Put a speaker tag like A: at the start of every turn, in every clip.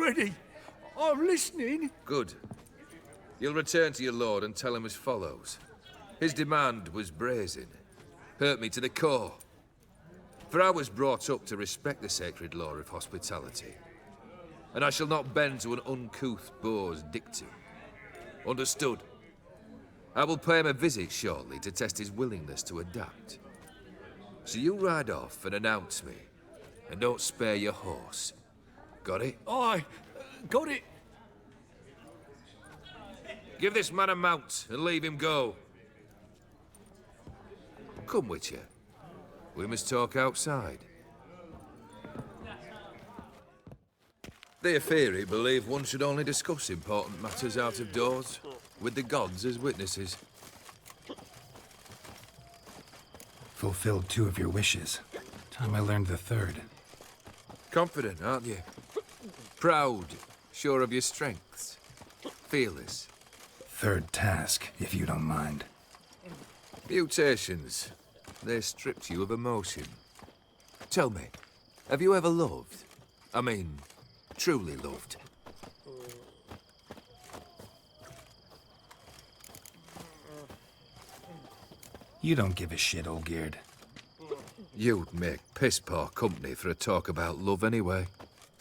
A: ready. I'm listening.
B: Good. You'll return to your lord and tell him as follows. His demand was brazen. Hurt me to the core. For I was brought up to respect the sacred law of hospitality. And I shall not bend to an uncouth boor's dictum. Understood? I will pay him a visit shortly to test his willingness to adapt. So you ride off and announce me. And don't spare your horse. Got it?
A: Aye, got it.
B: Give this man a mount and leave him go. Come, Witcher. We must talk outside. The Aetheri believe one should only discuss important matters out of doors, with the gods as witnesses.
C: Fulfilled 2 of your wishes. Time I learned the 3rd.
B: Confident, aren't you? Proud, sure of your strengths. Fearless.
C: 3rd task, if you don't mind.
B: Mutations. They stripped you of emotion. Tell me, have you ever loved? I mean, truly loved?
C: You don't give a shit, Olgierd.
B: You'd make piss-poor company for a talk about love anyway.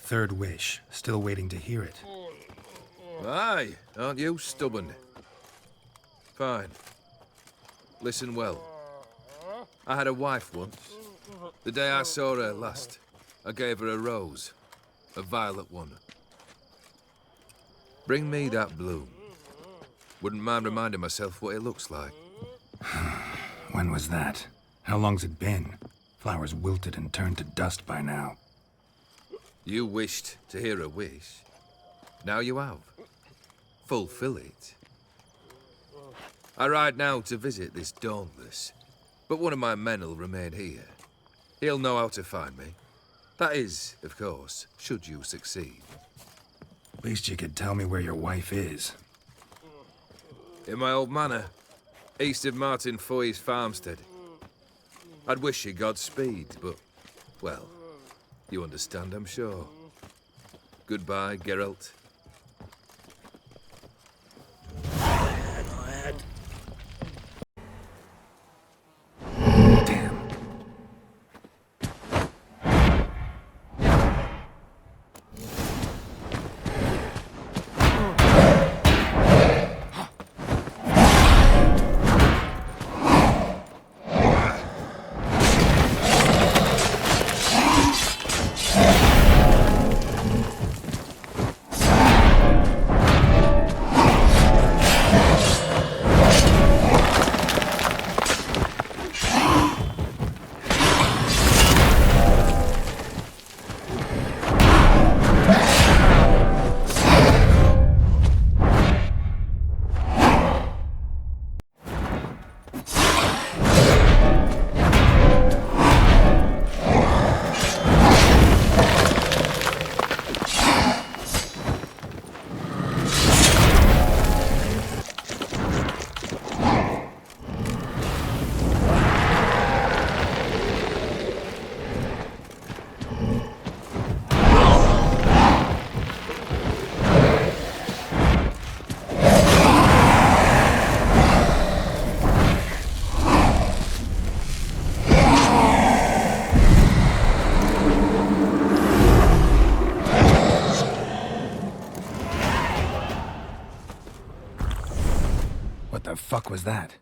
C: 3rd wish. Still waiting to hear it.
B: Aye, aren't you stubborn? Fine. Listen well. I had a wife once. The day I saw her last, I gave her a rose. A violet one. Bring me that bloom. Wouldn't mind reminding myself what it looks like.
C: When was that? How long's it been? Flowers wilted and turned to dust by now.
B: You wished to hear a wish. Now you have. Fulfill it. I ride now to visit this Dauntless, but one of my men will remain here. He'll know how to find me. That is, of course, should you succeed.
C: Least you could tell me where your wife is.
B: In my old manor, east of Martin Foy's farmstead. I'd wish you Godspeed, but, well, you understand, I'm sure. Goodbye, Geralt.
C: Damn. What the fuck was that?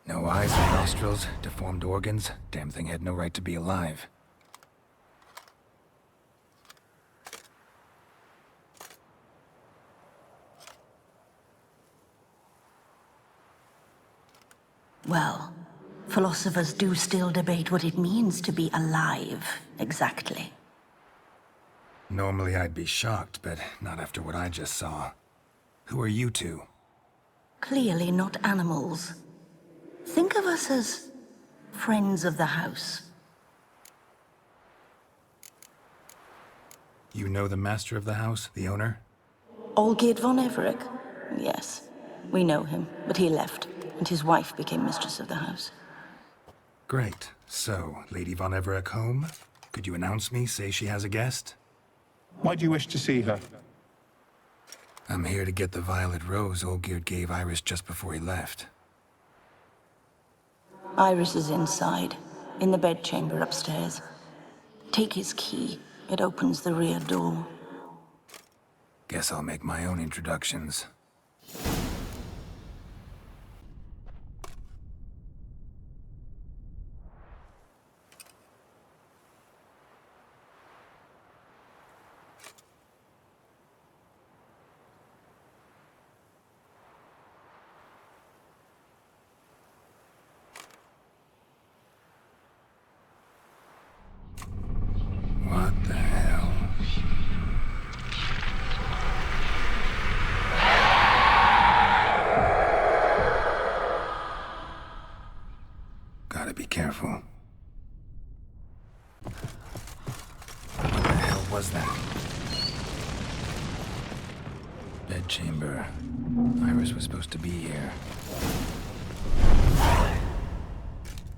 C: No eyes or nostrils, deformed organs. Damn thing had no right to be alive.
D: Well, philosophers do still debate what it means to be alive, exactly.
C: Normally I'd be shocked, but not after what I just saw. Who are you two?
D: Clearly not animals. Think of us as friends of the house.
C: You know the master of the house, the owner?
D: Olgierd von Everec? Yes, we know him, but he left, and his wife became mistress of the house.
C: Great. So, Lady von Everec home? Could you announce me, say she has a guest?
E: Why do you wish to see her?
C: I'm here to get the violet rose Olgierd gave Iris just before he left.
D: Iris is inside, in the bedchamber upstairs. Take his key. It opens the rear door.
C: Guess I'll make my own introductions. What the hell? Gotta be careful. What the hell was that? Bedchamber. Iris was supposed to be here.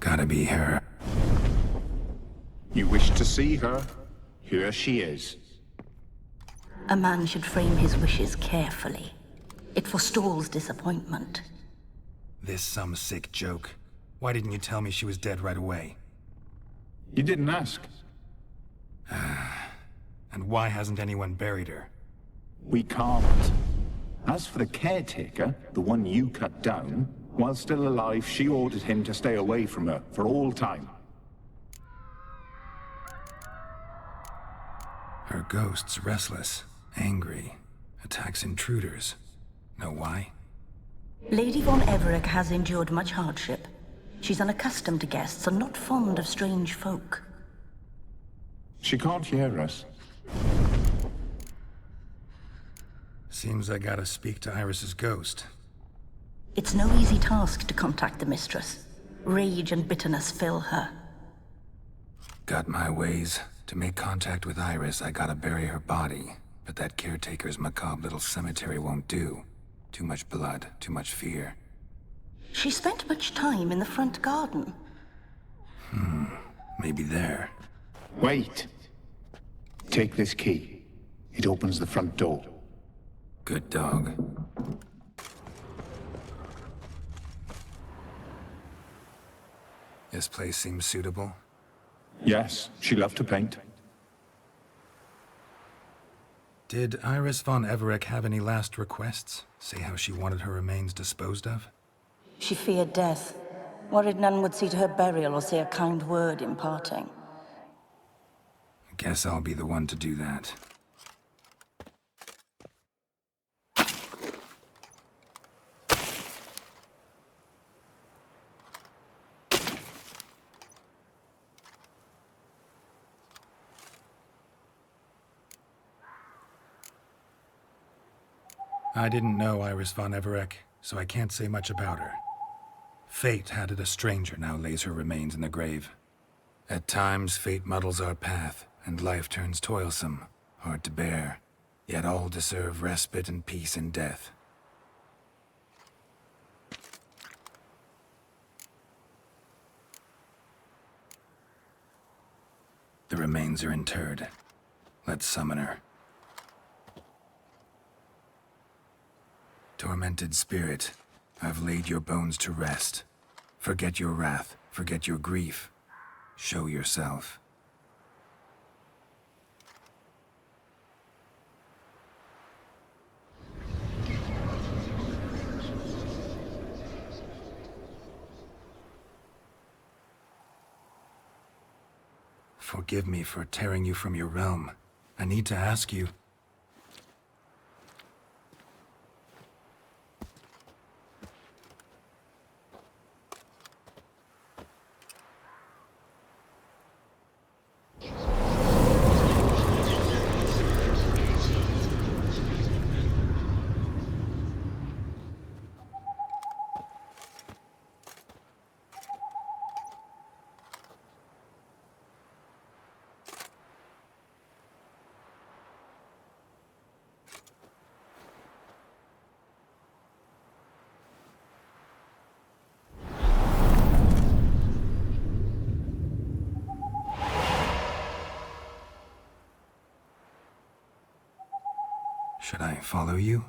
C: Gotta be her.
E: You wish to see her? Here she is.
D: A man should frame his wishes carefully. It forestalls disappointment.
C: This some sick joke. Why didn't you tell me she was dead right away?
E: You didn't ask.
C: And why hasn't anyone buried her?
E: We can't. As for the caretaker, the one you cut down, while still alive, she ordered him to stay away from her for all time.
C: Her ghost's restless, angry, attacks intruders. Know why?
D: Lady von Everec has endured much hardship. She's unaccustomed to guests and not fond of strange folk.
E: She can't hear us.
C: Seems I gotta speak to Iris's ghost.
D: It's no easy task to contact the mistress. Rage and bitterness fill her.
C: Got my ways. To make contact with Iris, I gotta bury her body. But that caretaker's macabre little cemetery won't do. Too much blood, too much fear.
D: She spent much time in the front garden.
C: Maybe there.
E: Wait. Take this key. It opens the front door.
C: Good dog. This place seems suitable.
E: Yes, she loved to paint.
C: Did Iris von Everec have any last requests? Say how she wanted her remains disposed of?
D: She feared death. Worried none would see to her burial or say a kind word in parting.
C: Guess I'll be the one to do that. I didn't know Iris von Everec, so I can't say much about her. Fate had it a stranger now lays her remains in the grave. At times, fate muddles our path, and life turns toilsome, hard to bear. Yet all deserve respite and peace in death. The remains are interred. Let's summon her. Tormented spirit, I've laid your bones to rest. Forget your wrath, forget your grief. Show yourself. Forgive me for tearing you from your realm. I need to ask you. Should I follow you?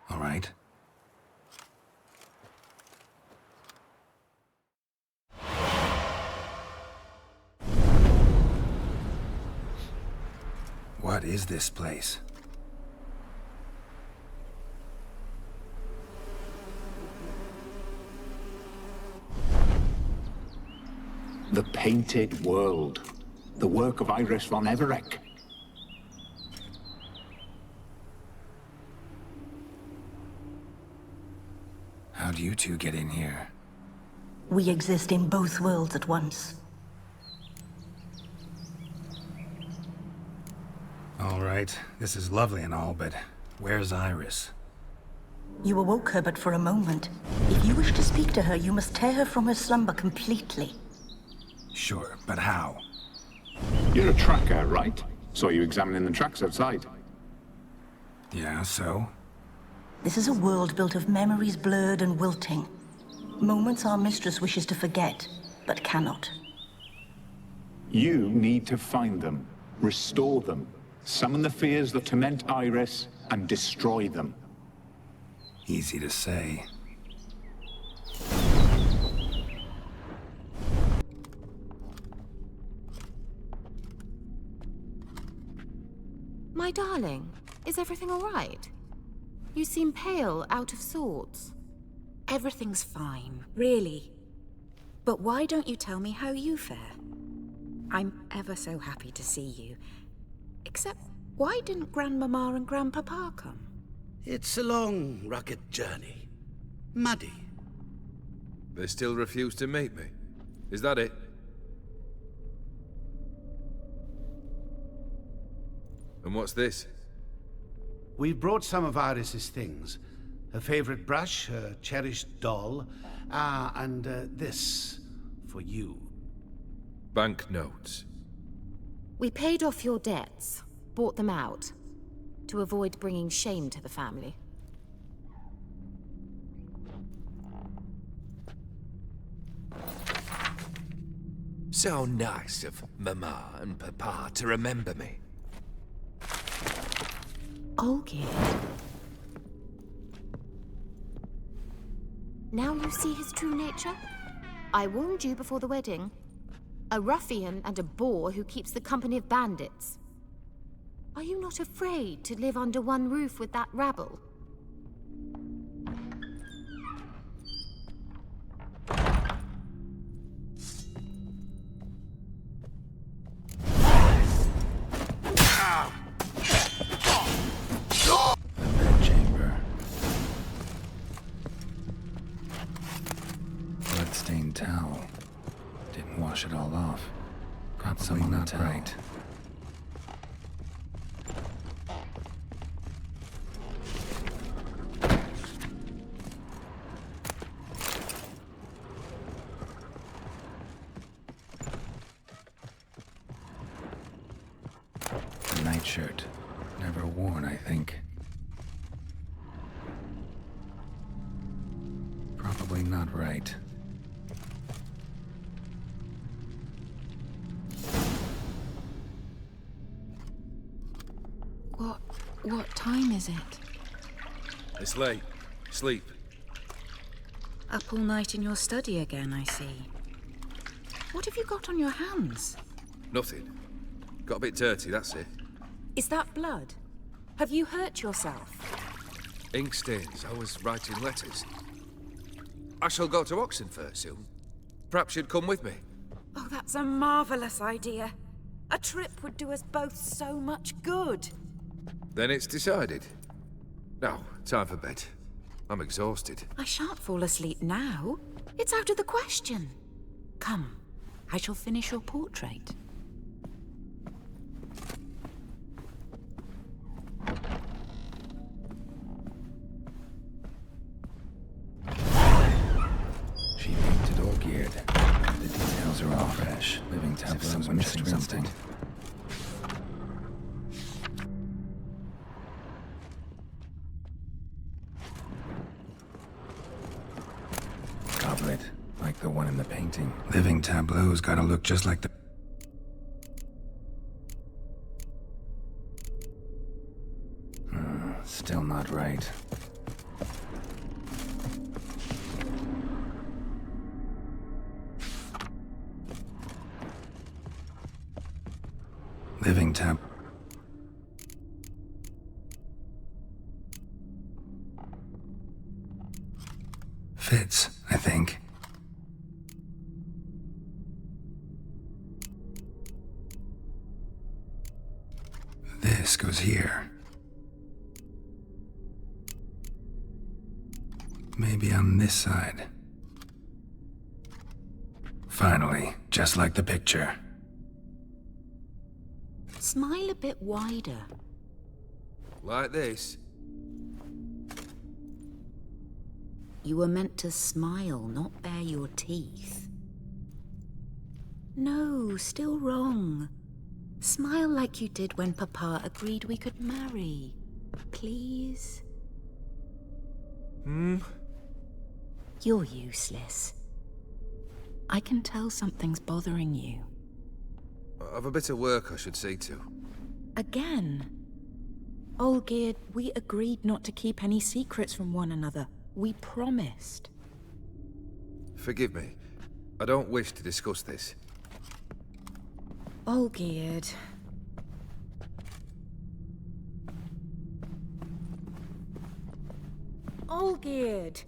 C: All right. What is this place?
E: The Painted World. The work of Iris von Everec.
C: How'd you two get in here?
D: We exist in both worlds at once.
C: All right, this is lovely and all, but where's Iris?
D: You awoke her but for a moment. If you wish to speak to her, you must tear her from her slumber completely.
C: Sure, but how?
E: You're a tracker, right? Saw you examining the tracks outside.
C: Yeah, so?
D: This is a world built of memories blurred and wilting. Moments our mistress wishes to forget, but cannot.
E: You need to find them, restore them, summon the fears that torment Iris, and destroy them.
C: Easy to say.
F: My darling, is everything all right? You seem pale, out of sorts.
G: Everything's fine, really. But why don't you tell me how you fare? I'm ever so happy to see you. Except, why didn't Grandmama and Grandpapa come?
A: It's a long, rugged journey. Muddy.
B: They still refuse to meet me. Is that it? And what's this?
A: We've brought some of Iris's things. Her favorite brush, her cherished doll, and this for you.
B: Banknotes.
F: We paid off your debts, bought them out, to avoid bringing shame to the family.
B: So nice of Mama and Papa to remember me.
F: Olgierd. Now you see his true nature? I warned you before the wedding. A ruffian and a boor who keeps the company of bandits. Are you not afraid to live under one roof with that rabble?
C: Chamber. Bloodstained towel. Didn't wash it all off. Got some on the towel. Right. A nightshirt. Never worn, I think. Probably not right.
G: What time is it?
B: It's late. Sleep.
G: Up all night in your study again, I see. What have you got on your hands?
B: Nothing. Got a bit dirty, that's it.
G: Is that blood? Have you hurt yourself?
B: Ink stains. I was writing letters. I shall go to Oxenfurt soon. Perhaps you'd come with me.
G: Oh, that's a marvelous idea. A trip would do us both so much good.
B: Then it's decided. Now, time for bed. I'm exhausted.
G: I shan't fall asleep now. It's out of the question. Come, I shall finish your portrait.
C: She painted Olgierd. The details are all fresh. Living tableaus missing something. Goblet, like the one in the painting. Living tableau's gotta look just like the... right. Living tab. Fits, I think. This goes here. Maybe on this side. Finally, just like the picture.
G: Smile a bit wider.
B: Like this?
G: You were meant to smile, not bare your teeth. No, still wrong. Smile like you did when Papa agreed we could marry. Please? You're useless. I can tell something's bothering you.
B: I've a bit of work I should see to.
G: Again? Olgierd, we agreed not to keep any secrets from one another. We promised.
B: Forgive me. I don't wish to discuss this.
G: Olgierd. Olgierd!